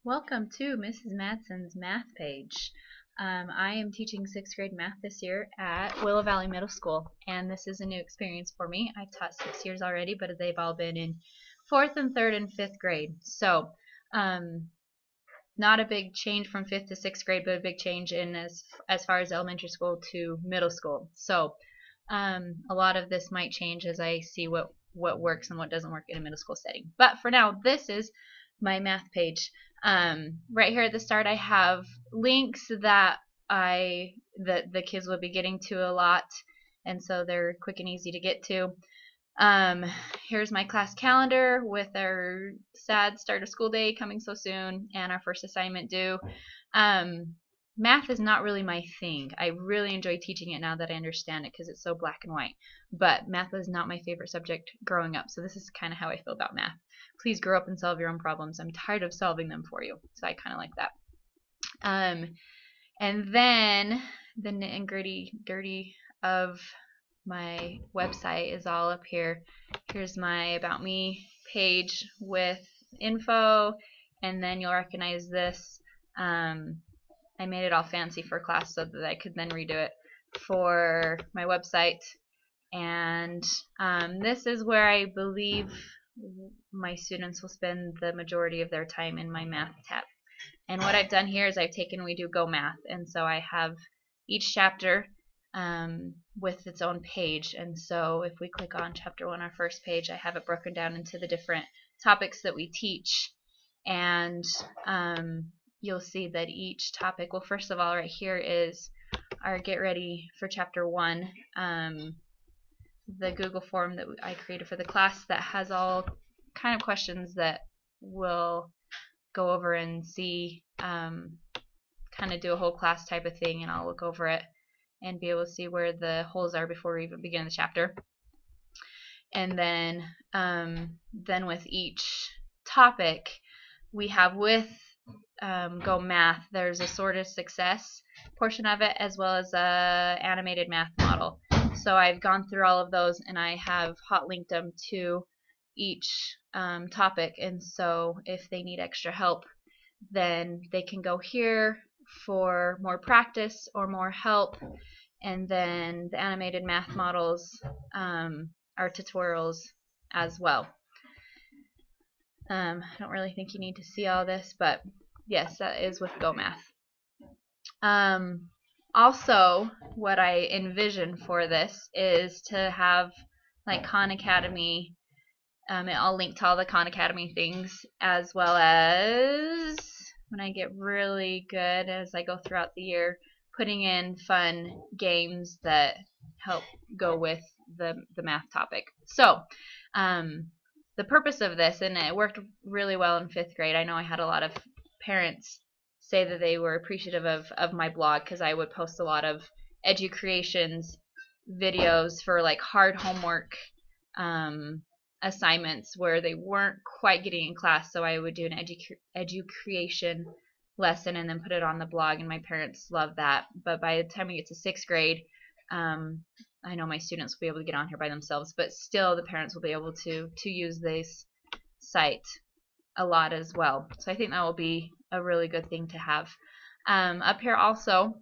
Welcome to Mrs. Madsen's math page. I am teaching 6th grade math this year at Willow Valley Middle School, and this is a new experience for me. I've taught 6 years already, but they've all been in 4th and 3rd and 5th grade. So not a big change from 5th to 6th grade, but a big change in as far as elementary school to middle school. So a lot of this might change as I see what works and what doesn't work in a middle school setting. But for now, this is my math page. Right here at the start I have links that the kids will be getting to a lot, and so they're quick and easy to get to. Here's my class calendar with our sad start of school day coming so soon and our first assignment due. Math is not really my thing. I really enjoy teaching it now that I understand it because it's so black and white. But math was not my favorite subject growing up, so this is kind of how I feel about math. Please grow up and solve your own problems. I'm tired of solving them for you, so I kind of like that. And then the nit and gritty of my website is all up here. Here's my About Me page with info, and then you'll recognize this. I made it all fancy for class so that I could then redo it for my website. And this is where I believe my students will spend the majority of their time in my math tab. And what I've done here is I've taken We Do Go Math, and so I have each chapter with its own page. And so if we click on chapter 1, our first page, I have it broken down into the different topics that we teach. And you'll see that each topic, well, first of all, right here is our Get Ready for Chapter 1, the Google form that I created for the class that has all kind of questions that we'll go over and see, kind of do a whole class type of thing, and I'll look over it and be able to see where the holes are before we even begin the chapter. And then with each topic, we have with Go Math, there's a sort of success portion of it as well as a animated math model. So I've gone through all of those and I have hot linked them to each topic, and so if they need extra help, then they can go here for more practice or more help. And then the animated math models are tutorials as well. I don't really think you need to see all this, but yes, that is with Go Math. Also, what I envision for this is to have like Khan Academy, I'll link to all the Khan Academy things, as well as when I get really good as I go throughout the year, putting in fun games that help go with the math topic. So the purpose of this, and it worked really well in 5th grade. I know I had a lot of parents say that they were appreciative of my blog because I would post a lot of edu-creations videos for like hard homework assignments where they weren't quite getting in class, so I would do an edu-creation lesson and then put it on the blog, and my parents loved that. But by the time we get to 6th grade, I know my students will be able to get on here by themselves, but still the parents will be able to use this site a lot as well. So I think that will be a really good thing to have. Up here also,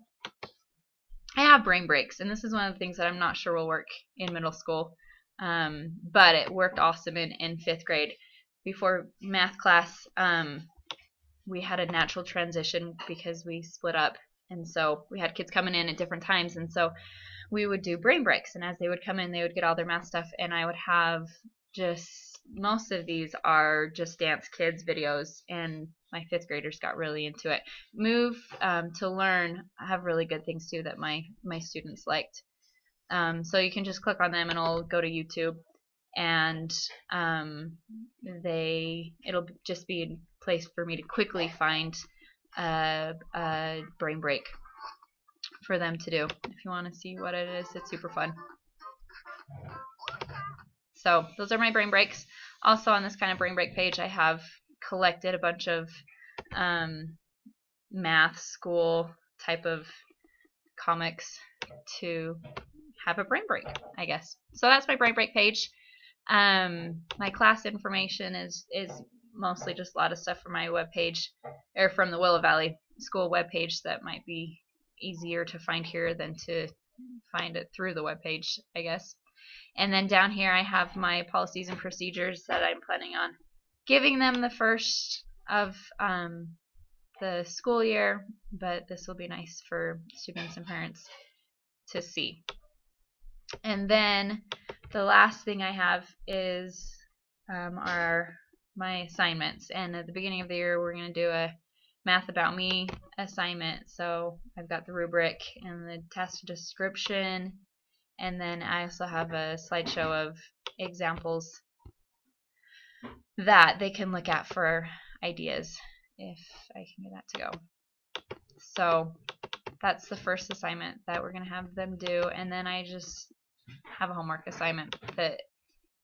I have brain breaks, and this is one of the things that I'm not sure will work in middle school, but it worked awesome in 5th grade. Before math class, we had a natural transition because we split up, and so we had kids coming in at different times, and so we would do brain breaks, and as they would come in, they would get all their math stuff, and I would have most of these are just dance kids videos, and my 5th graders got really into it. Move to Learn have really good things too that my students liked. So you can just click on them and it'll go to YouTube, and it'll just be a place for me to quickly find a brain break for them to do. If you want to see what it is, it's super fun. So those are my brain breaks. Also on this kind of brain break page, I have collected a bunch of math school type of comics to have a brain break, I guess. So that's my brain break page. My class information is mostly just a lot of stuff from my webpage, or from the Willow Valley School webpage that might be easier to find here than to find it through the webpage, I guess. And then down here I have my policies and procedures that I'm planning on giving them the first of the school year, but this will be nice for students and parents to see. And then the last thing I have is my assignments. And at the beginning of the year, we're going to do a Math About Me assignment. So I've got the rubric and the test description, and then I also have a slideshow of examples that they can look at for ideas, if I can get that to go. So that's the first assignment that we're going to have them do, and then I just have a homework assignment that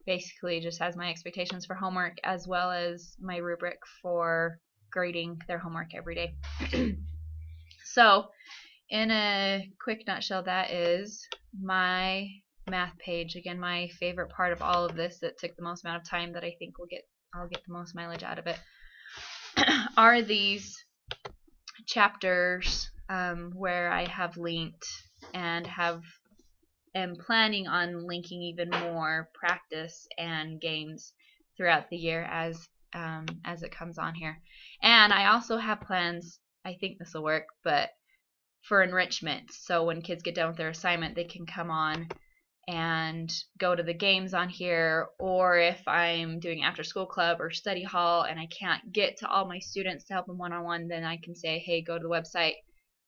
basically just has my expectations for homework as well as my rubric for grading their homework every day. So in a quick nutshell, that is my math page. Again, my favorite part of all of this that took the most amount of time, that I think I'll get the most mileage out of it, are these chapters where I have linked and am planning on linking even more practice and games throughout the year as it comes on here. And I also have plans, I think this will work, but for enrichment. So when kids get done with their assignment, they can come on and go to the games on here, or if I'm doing after school club or study hall and I can't get to all my students to help them one-on-one, then I can say, hey, go to the website,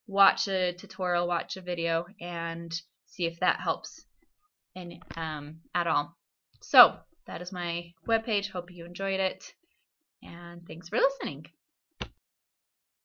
watch a tutorial, watch a video, and see if that helps at all. So that is my webpage. Hope you enjoyed it, and thanks for listening.